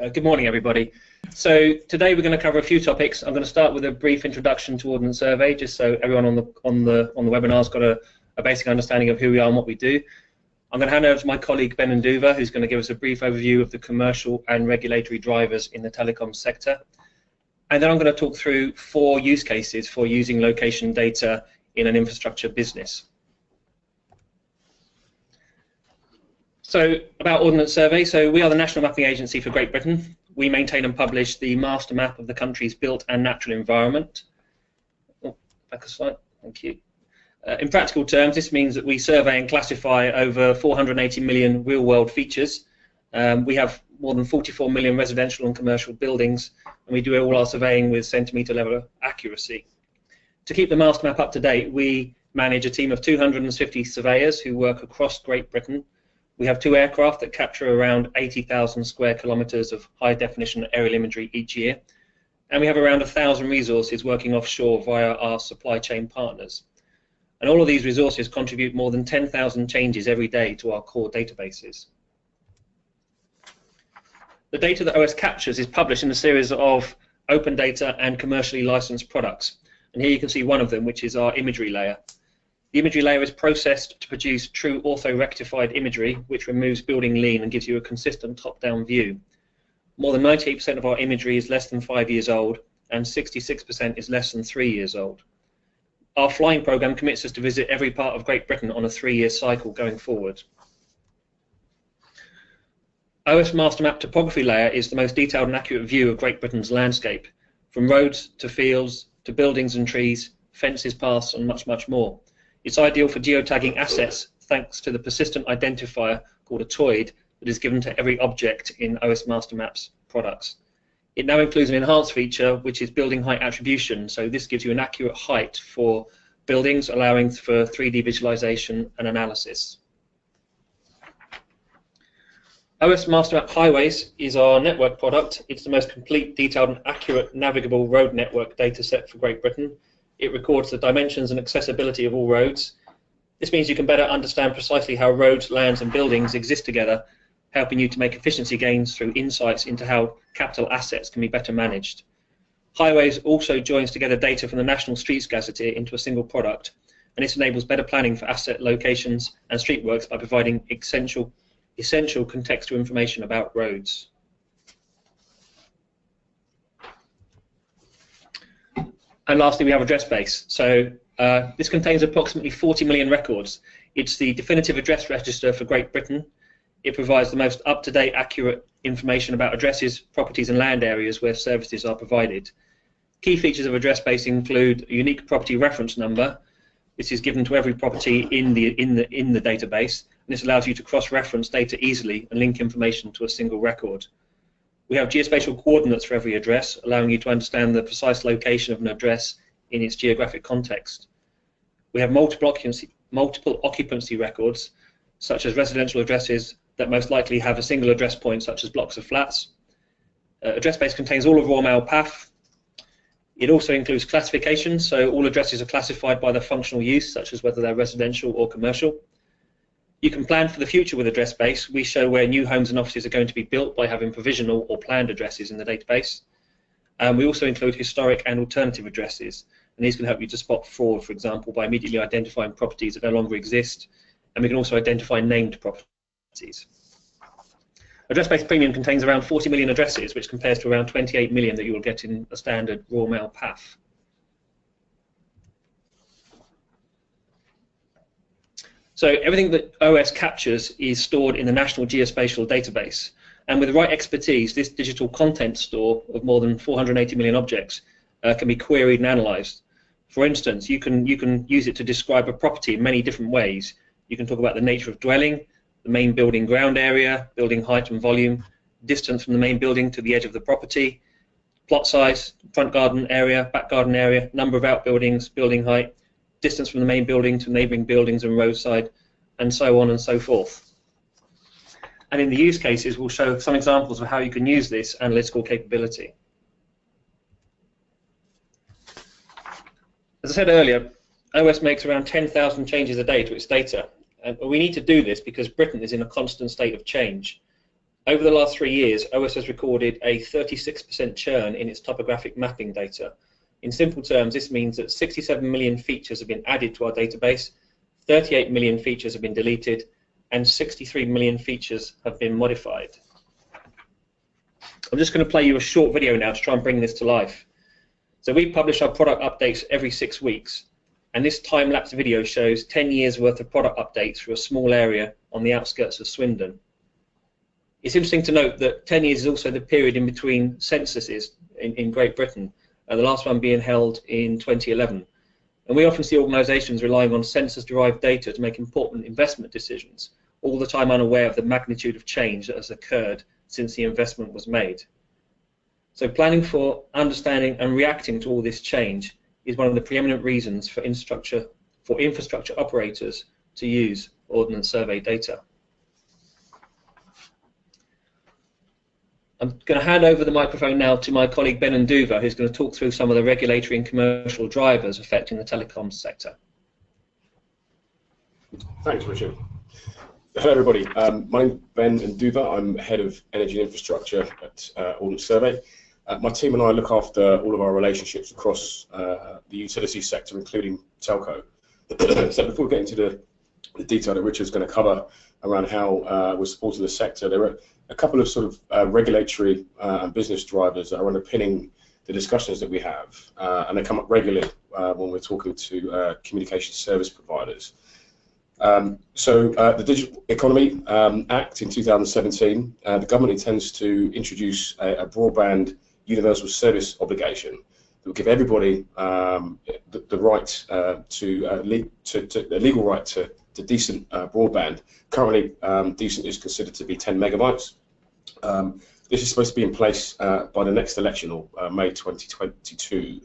Good morning, everybody. So today we're going to cover a few topics. I'm going to start with a brief introduction to Ordnance Survey, just so everyone on the webinar's got a basic understanding of who we are and what we do. I'm going to hand over to my colleague Ben Nduva, who's going to give us a brief overview of the commercial and regulatory drivers in the telecom sector. And then I'm going to talk through 4 use cases for using location data in an infrastructure business. So about Ordnance Survey, so we are the national mapping agency for Great Britain. We maintain and publish the master map of the country's built and natural environment. Oh, back a slide, thank you. In practical terms, this means that we survey and classify over 480 million real-world features. We have more than 44 million residential and commercial buildings, and we do all our surveying with centimetre level accuracy. To keep the master map up to date, we manage a team of 250 surveyors who work across Great Britain. We have 2 aircraft that capture around 80,000 square kilometres of high-definition aerial imagery each year, and we have around 1,000 resources working offshore via our supply chain partners. And all of these resources contribute more than 10,000 changes every day to our core databases. The data that OS captures is published in a series of open data and commercially licensed products, and here you can see one of them, which is our imagery layer. The imagery layer is processed to produce true ortho-rectified imagery, which removes building lean and gives you a consistent top-down view. More than 98% of our imagery is less than 5 years old, and 66% is less than 3 years old. Our flying programme commits us to visit every part of Great Britain on a 3-year cycle going forward. OS Master Map Topography Layer is the most detailed and accurate view of Great Britain's landscape, from roads to fields to buildings and trees, fences, paths, and much, much more. It's ideal for geotagging assets thanks to the persistent identifier called a toid that is given to every object in OS Master Maps products. It now includes an enhanced feature which is building height attribution, so this gives you an accurate height for buildings, allowing for 3D visualization and analysis. OS Master Map Highways is our network product. It's the most complete, detailed and accurate navigable road network data set for Great Britain. It records the dimensions and accessibility of all roads. This means you can better understand precisely how roads, lands and buildings exist together, helping you to make efficiency gains through insights into how capital assets can be better managed. Highways also joins together data from the National Streets Gazetteer into a single product, and this enables better planning for asset locations and streetworks by providing essential contextual information about roads. And lastly, we have address base. So this contains approximately 40 million records. It's the definitive address register for Great Britain. It provides the most up-to-date, accurate information about addresses, properties and land areas where services are provided. Key features of address base include a unique property reference number. This is given to every property in the database, and this allows you to cross-reference data easily and link information to a single record. We have geospatial coordinates for every address, allowing you to understand the precise location of an address in its geographic context. We have multiple occupancy records, such as residential addresses that most likely have a single address point, such as blocks of flats. Address base contains all of Royal Mail PAF. It also includes classifications, so all addresses are classified by their functional use, such as whether they're residential or commercial. You can plan for the future with address base. We show where new homes and offices are going to be built by having provisional or planned addresses in the database. We also include historic and alternative addresses, and these can help you to spot fraud, for example, by immediately identifying properties that no longer exist, and we can also identify named properties. Address base premium contains around 40 million addresses, which compares to around 28 million that you will get in a standard Royal Mail PAF. So everything that OS captures is stored in the National Geospatial database, and with the right expertise, this digital content store of more than 480 million objects can be queried and analysed. For instance, you can use it to describe a property in many different ways. You can talk about the nature of dwelling, the main building ground area, building height and volume, distance from the main building to the edge of the property, plot size, front garden area, back garden area, number of outbuildings, building height, distance from the main building to neighbouring buildings and roadside, and so on and so forth. And in the use cases, we'll show some examples of how you can use this analytical capability. As I said earlier, OS makes around 10,000 changes a day to its data. And we need to do this because Britain is in a constant state of change. Over the last 3 years, OS has recorded a 36% churn in its topographic mapping data. In simple terms, this means that 67 million features have been added to our database, 38 million features have been deleted, and 63 million features have been modified. I'm just going to play you a short video now to try and bring this to life. So we publish our product updates every 6 weeks, and this time-lapse video shows 10 years worth of product updates for a small area on the outskirts of Swindon. It's interesting to note that 10 years is also the period in between censuses in Great Britain, the last one being held in 2011. And we often see organisations relying on census-derived data to make important investment decisions, all the time unaware of the magnitude of change that has occurred since the investment was made. So planning for, understanding and reacting to all this change is one of the preeminent reasons for infrastructure operators to use Ordnance Survey data. I'm going to hand over the microphone now to my colleague Ben Nduva, who's going to talk through some of the regulatory and commercial drivers affecting the telecoms sector. Thanks, Richard. Hello, everybody. My name's Ben Nduva. I'm Head of Energy and Infrastructure at Ordnance Survey. My team and I look after all of our relationships across the utility sector, including telco. So before we get into the detail that Richard's going to cover around how we're supporting the sector, there are a couple of sort of regulatory and business drivers that are underpinning the discussions that we have, and they come up regularly when we're talking to communication service providers. The Digital Economy Act in 2017, the government intends to introduce a broadband universal service obligation that will give everybody the right a legal right to decent broadband. Currently, decent is considered to be 10 megabytes. This is supposed to be in place by the next election, or May 2022.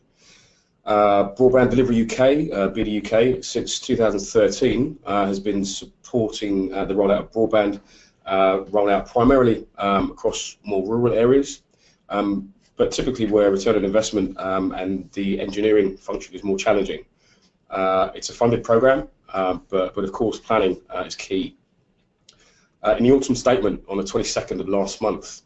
Broadband Delivery UK, BDUK, since 2013 has been supporting the rollout of broadband, rollout primarily across more rural areas, but typically where return on investment and the engineering function is more challenging. It's a funded program, but of course planning is key. In the autumn statement on the 22nd of last month,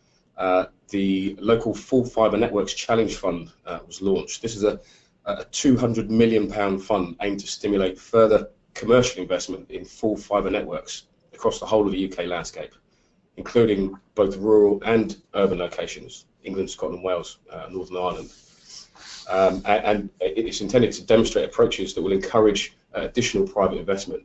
the local Full Fibre Networks Challenge Fund was launched. This is a £200 million fund aimed to stimulate further commercial investment in full fibre networks across the whole of the UK landscape, including both rural and urban locations, England, Scotland, Wales, Northern Ireland. And it's intended to demonstrate approaches that will encourage additional private investment.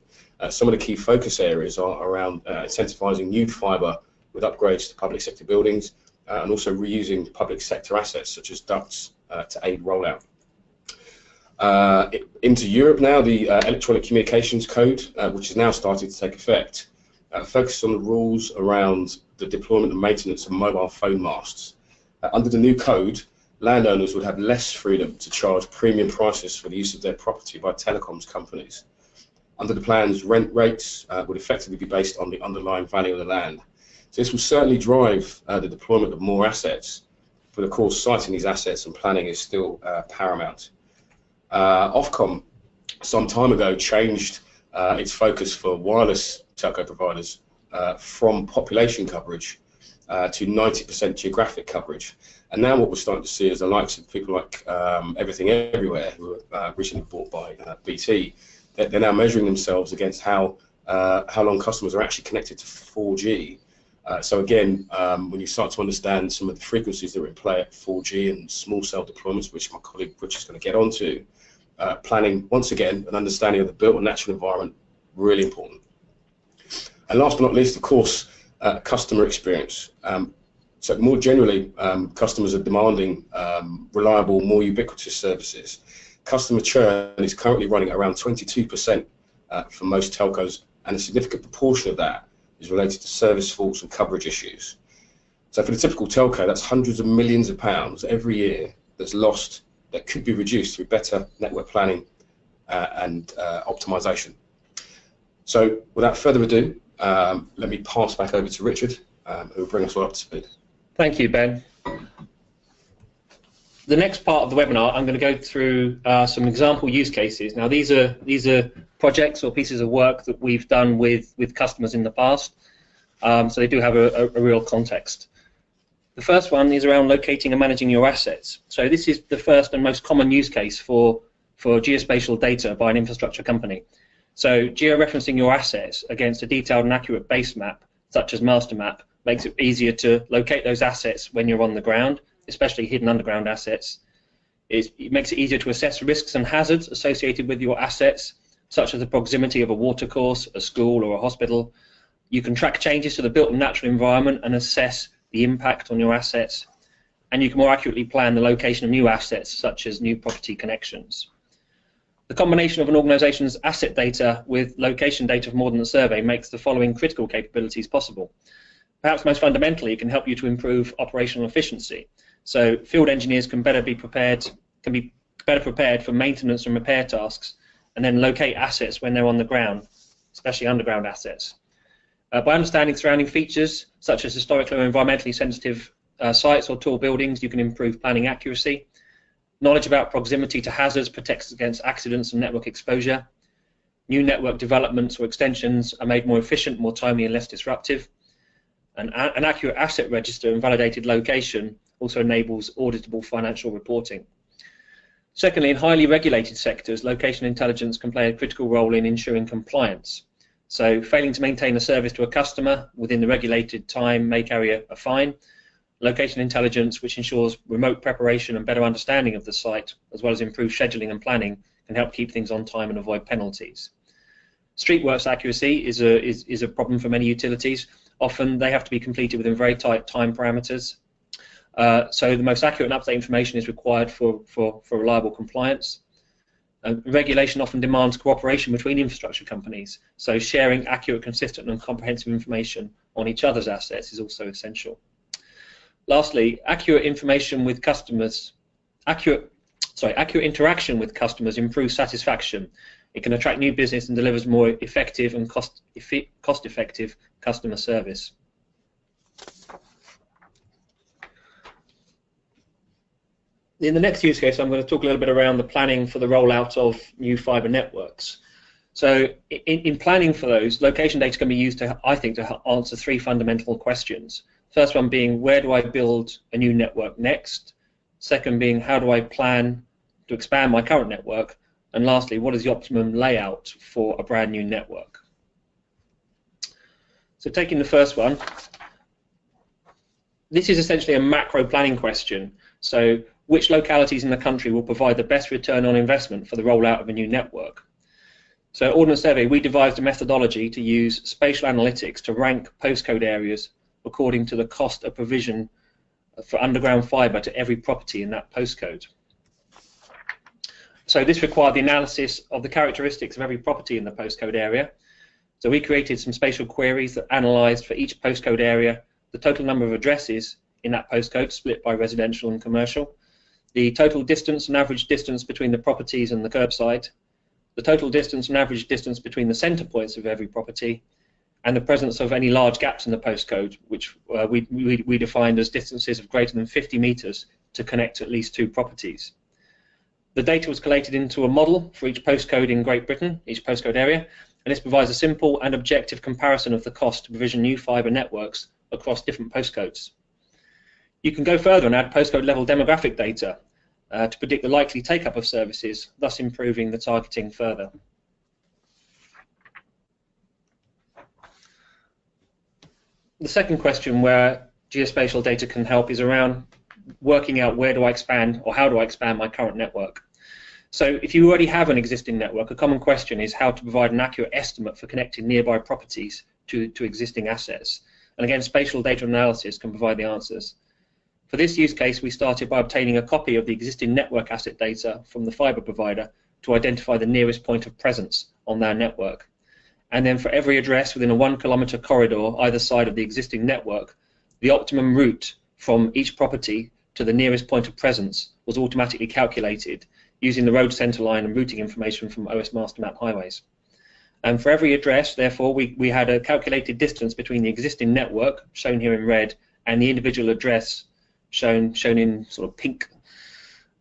Some of the key focus areas are around incentivising new fibre with upgrades to public sector buildings, and also reusing public sector assets such as ducts to aid rollout. Into Europe now, the Electronic Communications Code, which is now starting to take effect, focuses on the rules around the deployment and maintenance of mobile phone masts. Under the new code, landowners would have less freedom to charge premium prices for the use of their property by telecoms companies. Under the plans, rent rates would effectively be based on the underlying value of the land. So this will certainly drive the deployment of more assets, but of course siting these assets and planning is still paramount. Ofcom, some time ago, changed its focus for wireless telco providers from population coverage to 90% geographic coverage. And now what we're starting to see is the likes of people like Everything Everywhere, who were recently bought by BT. They're now measuring themselves against how long customers are actually connected to 4G. So again, when you start to understand some of the frequencies that are in play at 4G and small cell deployments, which my colleague Rich is going to get onto, planning, once again, an understanding of the built and natural environment, really important. And last but not least, of course, customer experience. So more generally, customers are demanding reliable, more ubiquitous services. Customer churn is currently running around 22% for most telcos, and a significant proportion of that is related to service faults and coverage issues. So for the typical telco, that's hundreds of millions of pounds every year that's lost, that could be reduced through better network planning and optimisation. So without further ado, let me pass back over to Richard, who will bring us all up to speed. Thank you, Ben. The next part of the webinar, I'm going to go through some example use cases. Now, these are projects or pieces of work that we've done with customers in the past. So they do have a real context. The first one is around locating and managing your assets. So this is the first and most common use case for geospatial data by an infrastructure company. So geo-referencing your assets against a detailed and accurate base map, such as master map, makes it easier to locate those assets when you're on the ground, especially hidden underground assets. It makes it easier to assess risks and hazards associated with your assets, such as the proximity of a watercourse, a school, or a hospital. You can track changes to the built and natural environment and assess the impact on your assets, and you can more accurately plan the location of new assets, such as new property connections. The combination of an organisation's asset data with location data from Ordnance Survey makes the following critical capabilities possible. Perhaps most fundamentally, it can help you to improve operational efficiency. So field engineers can be better prepared for maintenance and repair tasks, and then locate assets when they're on the ground, especially underground assets. By understanding surrounding features, such as historically or environmentally sensitive sites or tall buildings, you can improve planning accuracy. Knowledge about proximity to hazards protects against accidents and network exposure. New network developments or extensions are made more efficient, more timely, and less disruptive. An accurate asset register and validated location also enables auditable financial reporting. Secondly, in highly regulated sectors, location intelligence can play a critical role in ensuring compliance. So failing to maintain a service to a customer within the regulated time may carry a fine. Location intelligence, which ensures remote preparation and better understanding of the site, as well as improved scheduling and planning, can help keep things on time and avoid penalties. Streetworks accuracy is a problem for many utilities. Often they have to be completed within very tight time parameters. So the most accurate and up-to-date information is required for reliable compliance. Regulation often demands cooperation between infrastructure companies, so sharing accurate, consistent and comprehensive information on each other's assets is also essential. Lastly, accurate interaction with customers improves satisfaction. It can attract new business and delivers more effective and cost-effective customer service. In the next use case, I'm going to talk a little bit around the planning for the rollout of new fibre networks. So in planning for those, location data can be used to, I think, to answer three fundamental questions. First one being, where do I build a new network next? Second being, how do I plan to expand my current network? And lastly, what is the optimum layout for a brand new network? So taking the first one, this is essentially a macro planning question. So which localities in the country will provide the best return on investment for the rollout of a new network? So at Ordnance Survey, we devised a methodology to use spatial analytics to rank postcode areas according to the cost of provision for underground fibre to every property in that postcode. So this required the analysis of the characteristics of every property in the postcode area. So we created some spatial queries that analysed for each postcode area the total number of addresses in that postcode split by residential and commercial, the total distance and average distance between the properties and the curbside, the total distance and average distance between the centre points of every property, and the presence of any large gaps in the postcode, which we defined as distances of greater than 50 metres to connect at least two properties. The data was collated into a model for each postcode in Great Britain, each postcode area, and this provides a simple and objective comparison of the cost to provision new fibre networks across different postcodes. You can go further and add postcode level demographic data to predict the likely take-up of services, thus improving the targeting further. The second question where geospatial data can help is around working out where do I expand or how do I expand my current network. So if you already have an existing network, a common question is how to provide an accurate estimate for connecting nearby properties to existing assets. And again, spatial data analysis can provide the answers. For this use case, we started by obtaining a copy of the existing network asset data from the fibre provider to identify the nearest point of presence on their network. And then for every address within a 1 kilometre corridor either side of the existing network, the optimum route from each property to the nearest point of presence was automatically calculated using the road centre line and routing information from OS Master Map Highways. And for every address, therefore, we had a calculated distance between the existing network, shown here in red, and the individual address, shown in sort of pink.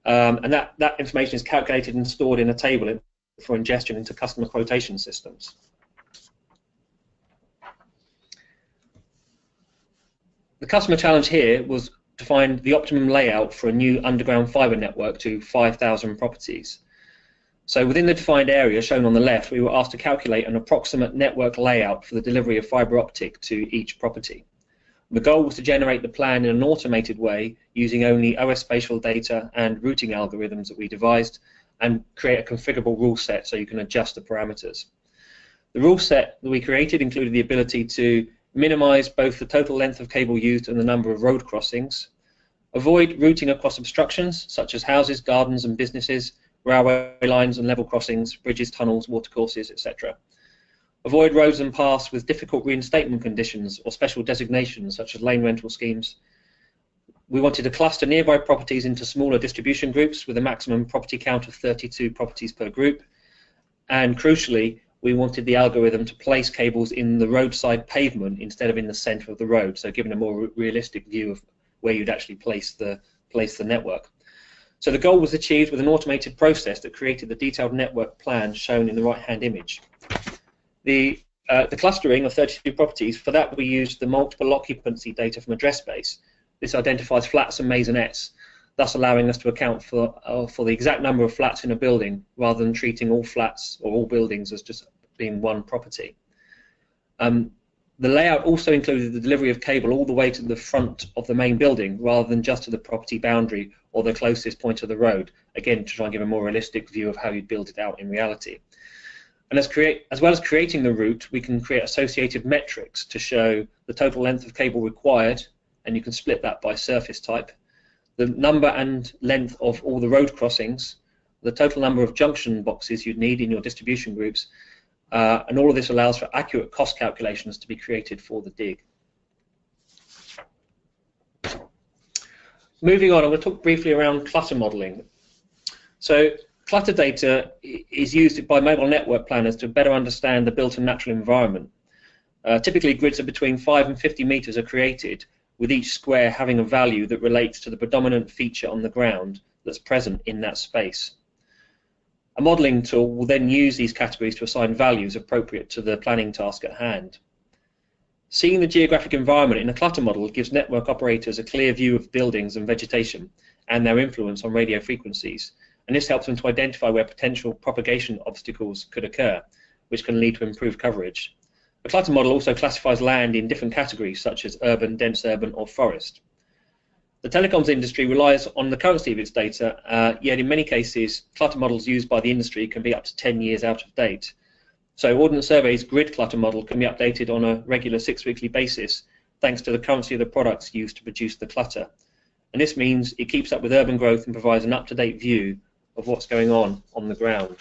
And that information is calculated and stored in a table for ingestion into customer quotation systems. The customer challenge here was to find the optimum layout for a new underground fibre network to 5,000 properties. So within the defined area shown on the left, we were asked to calculate an approximate network layout for the delivery of fibre optic to each property. The goal was to generate the plan in an automated way using only OS spatial data and routing algorithms that we devised, and create a configurable rule set so you can adjust the parameters. The rule set that we created included the ability to minimize both the total length of cable used and the number of road crossings, avoid routing across obstructions such as houses, gardens and businesses, railway lines and level crossings, bridges, tunnels, watercourses, etc. Avoid roads and paths with difficult reinstatement conditions or special designations such as lane rental schemes. We wanted to cluster nearby properties into smaller distribution groups with a maximum property count of 32 properties per group. And crucially, we wanted the algorithm to place cables in the roadside pavement instead of in the centre of the road, so giving a more realistic view of where you'd actually place the network. So the goal was achieved with an automated process that created the detailed network plan shown in the right-hand image. The clustering of 32 properties, for that we used the multiple occupancy data from address space. This identifies flats and maisonettes, thus allowing us to account for the exact number of flats in a building rather than treating all flats or all buildings as just being one property. The layout also included the delivery of cable all the way to the front of the main building rather than just to the property boundary or the closest point of the road, again to try and give a more realistic view of how you'd build it out in reality. And as well as creating the route, we can create associated metrics to show the total length of cable required, and you can split that by surface type, the number and length of all the road crossings, the total number of junction boxes you'd need in your distribution groups, and all of this allows for accurate cost calculations to be created for the dig. Moving on, I'm going to talk briefly around clutter modelling. So clutter data is used by mobile network planners to better understand the built and natural environment. Typically, grids of between 5 and 50 metres are created, with each square having a value that relates to the predominant feature on the ground that's present in that space. A modelling tool will then use these categories to assign values appropriate to the planning task at hand. Seeing the geographic environment in a clutter model gives network operators a clear view of buildings and vegetation and their influence on radio frequencies, and this helps them to identify where potential propagation obstacles could occur, which can lead to improved coverage. A clutter model also classifies land in different categories such as urban, dense urban or forest. The telecoms industry relies on the currency of its data, yet in many cases clutter models used by the industry can be up to 10 years out of date. So Ordnance Survey's grid clutter model can be updated on a regular 6-weekly basis thanks to the currency of the products used to produce the clutter. And this means it keeps up with urban growth and provides an up-to-date view of what's going on the ground.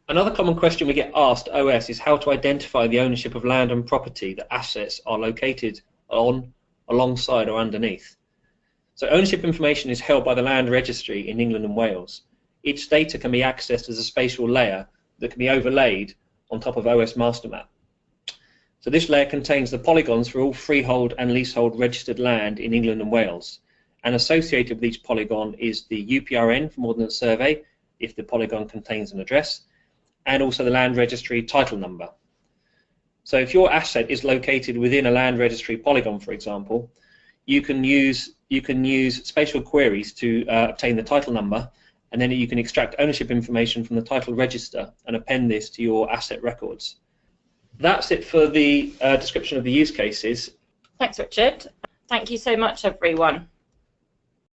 Another common question we get asked OS is how to identify the ownership of land and property that assets are located on, alongside or underneath. So ownership information is held by the Land Registry in England and Wales. Each data can be accessed as a spatial layer that can be overlaid on top of OS master map. So this layer contains the polygons for all freehold and leasehold registered land in England and Wales. And associated with each polygon is the UPRN from Ordnance Survey, if the polygon contains an address, and also the Land Registry title number. So if your asset is located within a Land Registry polygon, for example, you can use spatial queries to obtain the title number, and then you can extract ownership information from the title register and append this to your asset records. That's it for the description of the use cases. Thanks, Richard. Thank you so much, everyone.